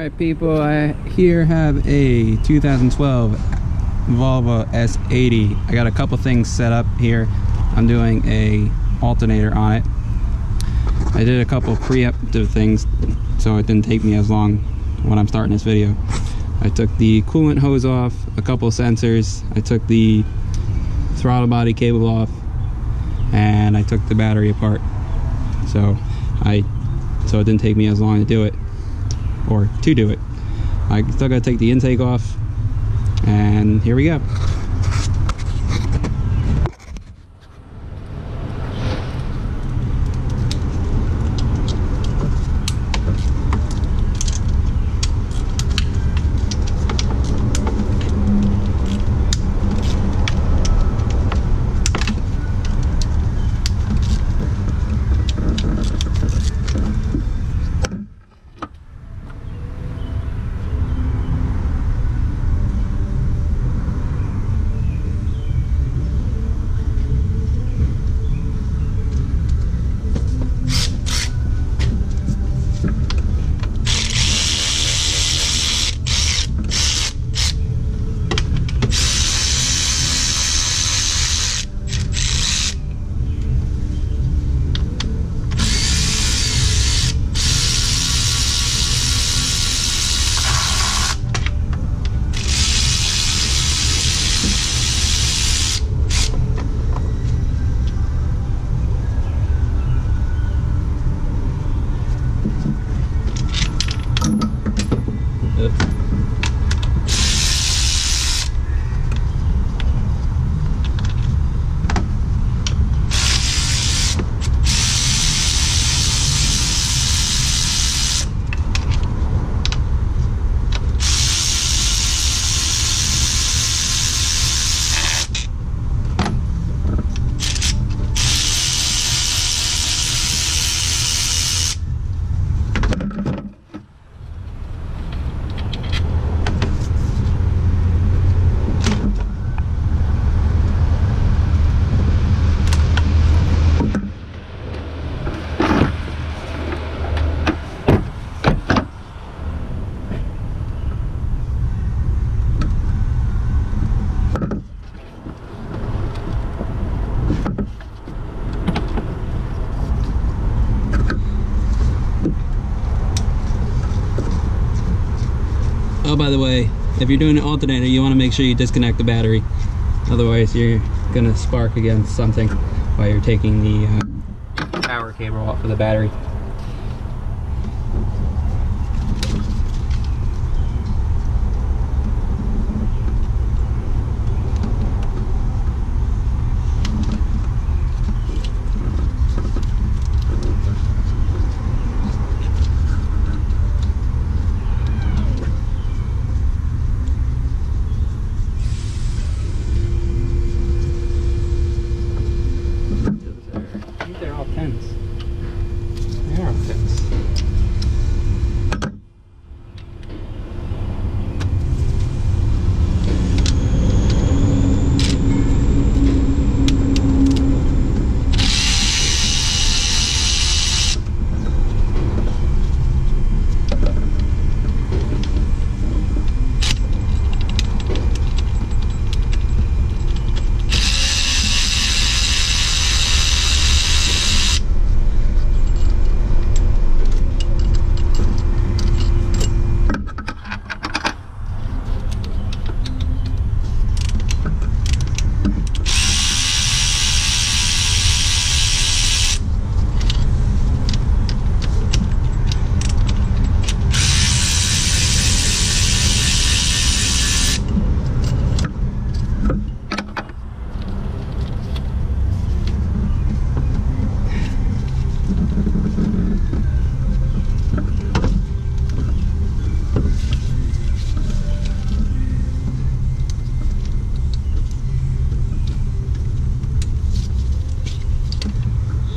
Alright people, I here have a 2012 Volvo S80. I got a couple things set up here. I'm doing a alternator on it. I did a couple preemptive things so it didn't take me as long when I'm starting this video. I took the coolant hose off, a couple sensors, I took the throttle body cable off, and I took the battery apart. So it didn't take me as long to do it. I still gotta take the intake off, and here we go. Oh, by the way, if you're doing an alternator, you want to make sure you disconnect the battery. Otherwise, you're gonna spark against something while you're taking the power cable off of the battery. They're all 10s. They are all 10s.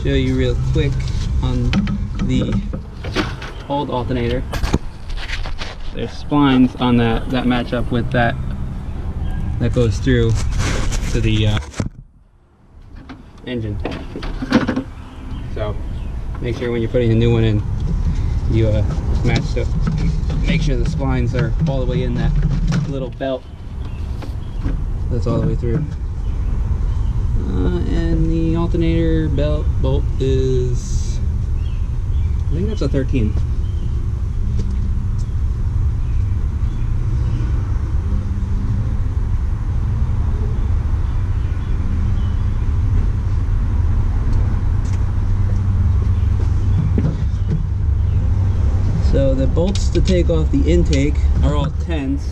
Show you real quick on the old alternator. There's splines on that match up with that goes through to the engine. So make sure when you're putting a new one in, You match the, make sure the splines are all the way in that little belt that's all the way through. And the alternator belt bolt is, I think that's a 13. So the bolts to take off the intake are all 10s,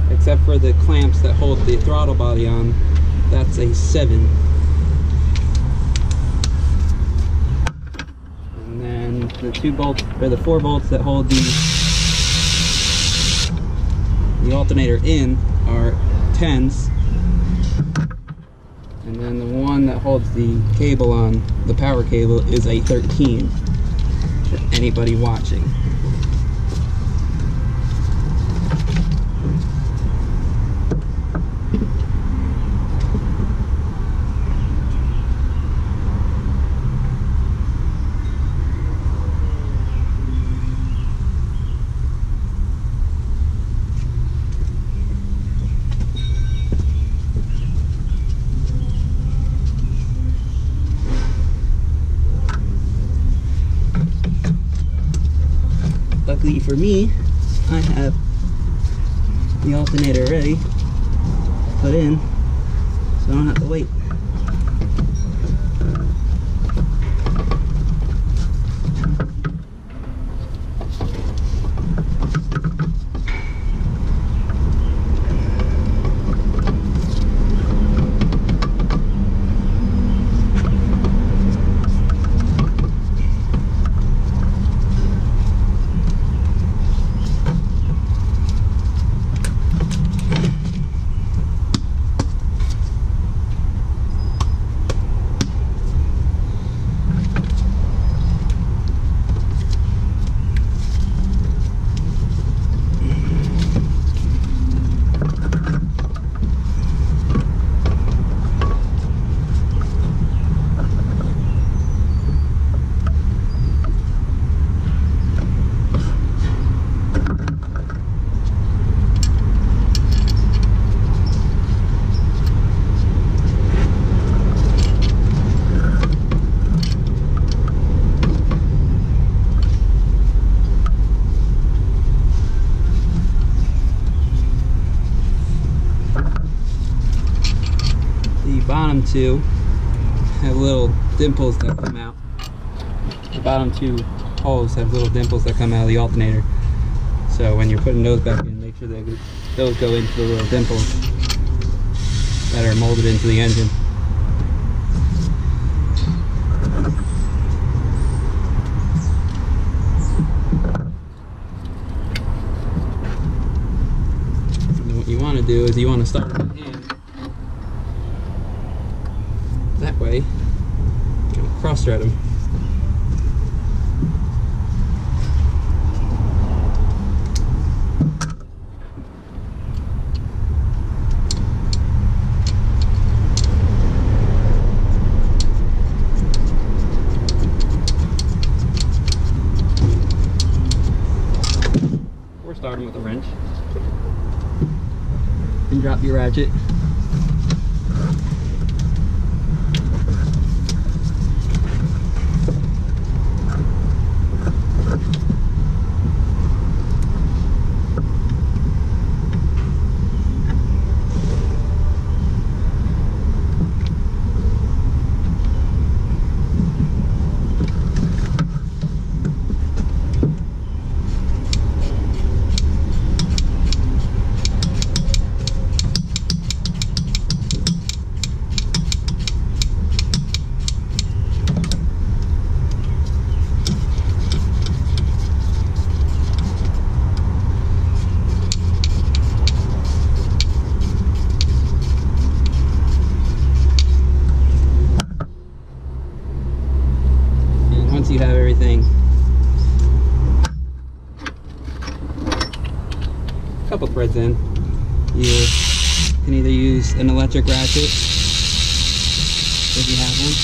except for the clamps that hold the throttle body on. That's a 7. And then the 2 bolts, or the 4 bolts that hold the alternator in are 10s. And then the one that holds the cable on, the power cable, is a 13. For anybody watching. Luckily for me, I have the alternator ready to put in, so I don't have to wait. Bottom 2 have little dimples that come out. The bottom 2 holes have little dimples that come out of the alternator. So when you're putting those back in, make sure that those go into the little dimples that are molded into the engine. And then what you want to do is you want to start them by hand. That way, cross thread them. Or start them with a wrench. And drop your ratchet. You have everything. A couple threads in. You can either use an electric ratchet if you have one,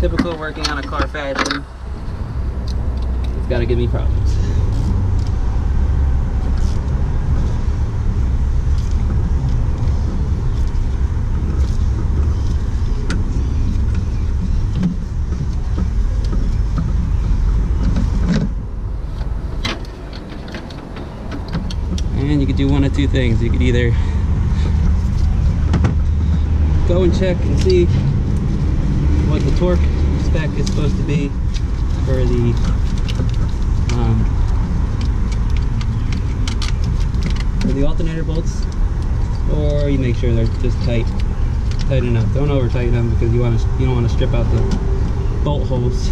Typical working on a car fashion. It's gotta give me problems. And you could do one of two things. You could either go and check and see what the torque spec is supposed to be for the alternator bolts, or you make sure they're just tight enough. Don't over tighten them, because you don't want to strip out the bolt holes.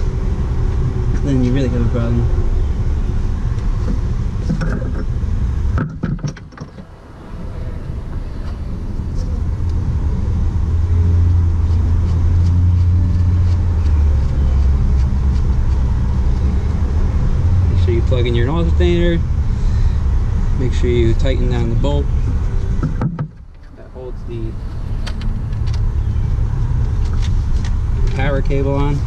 Then you really have a problem. Plug in your alternator, make sure you tighten down the bolt that holds the power cable on.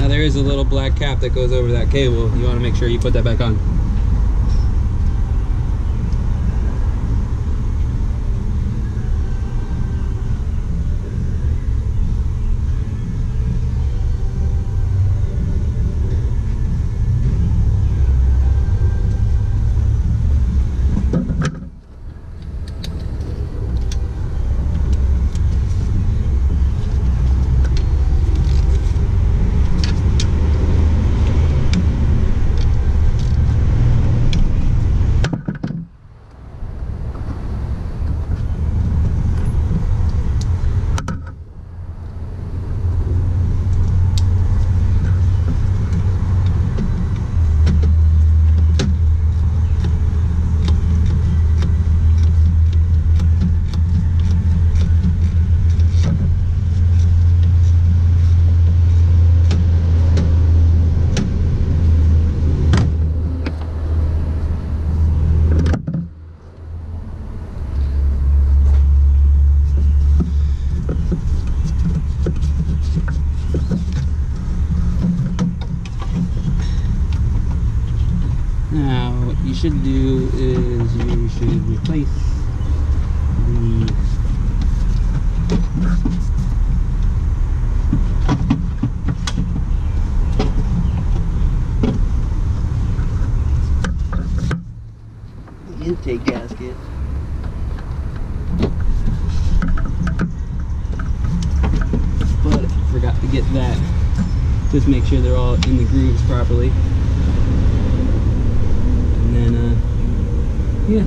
There is a little black cap that goes over that cable. You want to make sure you put that back on. Now, what you should do is you should replace the intake gasket. But I forgot to get that. Just make sure they're all in the grooves properly. Yeah.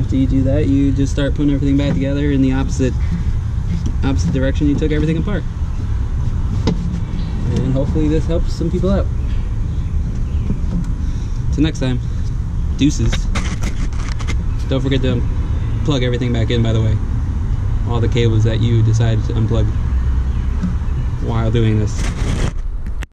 After you do that, you just start putting everything back together in the opposite direction you took everything apart. And hopefully this helps some people out. Till next time, deuces. Don't forget to plug everything back in, by the way. All the cables that you decided to unplug while doing this.